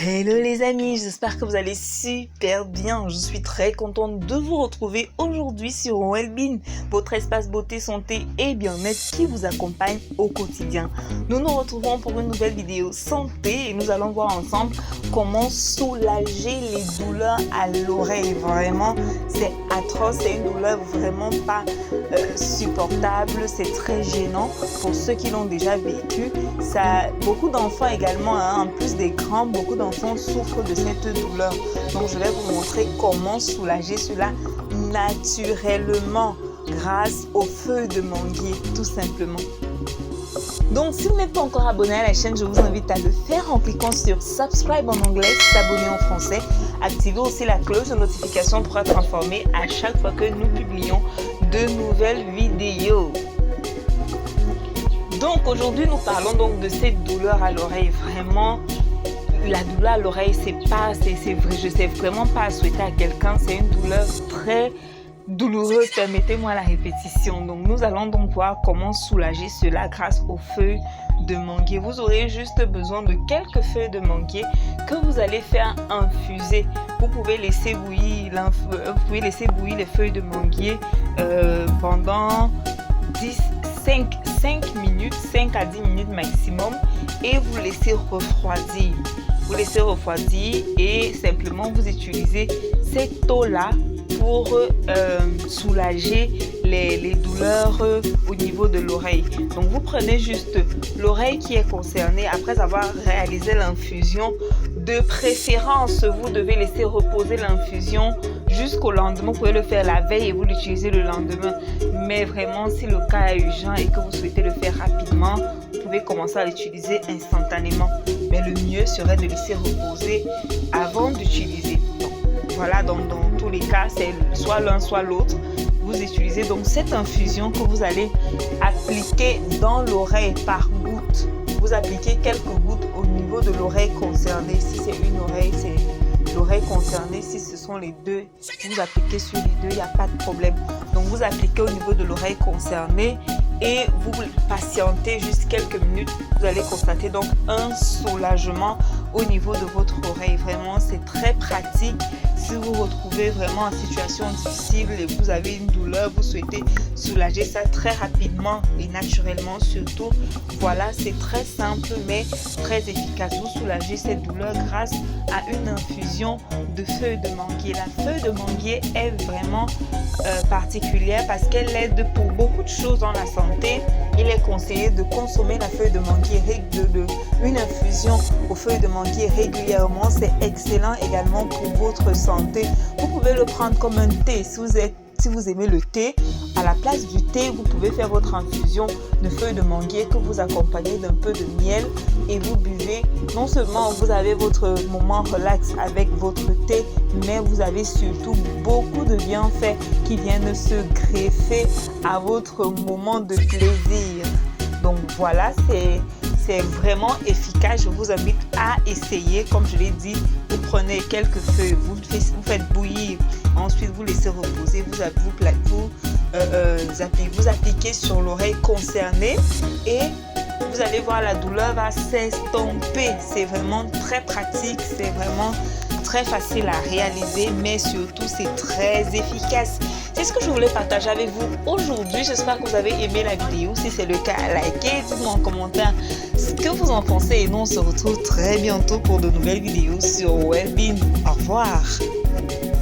Hello les amis, j'espère que vous allez super bien. Je suis très contente de vous retrouver aujourd'hui sur Wellbeing, votre espace beauté, santé et bien-être qui vous accompagne au quotidien. Nous nous retrouvons pour une nouvelle vidéo santé et nous allons voir ensemble comment soulager les douleurs à l'oreille. Vraiment, c'est atroce, c'est une douleur vraiment pas supportable, c'est très gênant pour ceux qui l'ont déjà vécu. Beaucoup d'enfants également, en plus des grands, beaucoup d'enfants souffrent de cette douleur. Donc je vais vous montrer comment soulager cela naturellement grâce aux feuilles de manguier, tout simplement. Donc si vous n'êtes pas encore abonné à la chaîne, je vous invite à le faire en cliquant sur subscribe en anglais, s'abonner en français. Activez aussi la cloche de notification pour être informé à chaque fois que nous publions de nouvelles vidéos. Donc aujourd'hui nous parlons donc de cette douleur à l'oreille. Vraiment, la douleur à l'oreille, c'est vraiment pas à souhaiter à quelqu'un. C'est une douleur très douloureuse, permettez-moi la répétition. Donc nous allons donc voir comment soulager cela grâce aux feuilles de manguier. Vous aurez juste besoin de quelques feuilles de manguier que vous allez faire infuser. Vous pouvez laisser bouillir les feuilles de manguier pendant 5 minutes, 5 à 10 minutes maximum, et vous laissez refroidir. Vous laissez refroidir et simplement vous utilisez cette eau-là pour soulager les douleurs au niveau de l'oreille. Donc vous prenez juste l'oreille qui est concernée après avoir réalisé l'infusion. De préférence, vous devez laisser reposer l'infusion jusqu'au lendemain. Vous pouvez le faire la veille et vous l'utilisez le lendemain. Mais vraiment, si le cas est urgent et que vous souhaitez le faire rapidement, vous pouvez commencer à l'utiliser instantanément. Mais le mieux serait de laisser reposer avant d'utiliser. Voilà, dans tous les cas, c'est soit l'un soit l'autre. Vous utilisez donc cette infusion que vous allez appliquer dans l'oreille par goutte. Vous appliquez quelques gouttes au niveau de l'oreille concernée. Si c'est une oreille, c'est l'oreille concernée. Si ce sont les deux, vous appliquez sur les deux, il n'y a pas de problème. Donc vous appliquez au niveau de l'oreille concernée et vous patientez juste quelques minutes. Vous allez constater donc un soulagement au niveau de votre oreille. Vraiment, c'est très pratique. Si vous vous retrouvez vraiment en situation difficile et vous avez une douleur, vous souhaitez soulager ça très rapidement et naturellement surtout. Voilà, c'est très simple mais très efficace. Vous soulagez cette douleur grâce à une infusion de feuilles de manguier. La feuille de manguier est vraiment particulière parce qu'elle aide pour beaucoup de choses dans la santé. Il est conseillé de consommer la feuille de manguier, une infusion aux feuilles de manguier régulièrement. C'est excellent également pour votre santé. Vous pouvez le prendre comme un thé si vous aimez le thé. À la place du thé, vous pouvez faire votre infusion de feuilles de manguier que vous accompagnez d'un peu de miel et vous buvez. Non seulement vous avez votre moment relax avec votre thé, mais vous avez surtout beaucoup de bienfaits qui viennent se greffer à votre moment de plaisir. Donc voilà, c'est vraiment efficace. Je vous invite à essayer. Comme je l'ai dit, vous prenez quelques feuilles, vous faites bouillir, ensuite vous laissez reposer, vous appliquez sur l'oreille concernée et vous allez voir, la douleur va s'estomper. C'est vraiment très pratique, c'est vraiment très facile à réaliser, mais surtout c'est très efficace. C'est ce que je voulais partager avec vous aujourd'hui. J'espère que vous avez aimé la vidéo. Si c'est le cas, likez, dites-moi en commentaire ce que vous en pensez et nous on se retrouve très bientôt pour de nouvelles vidéos sur Wellbeing. Au revoir.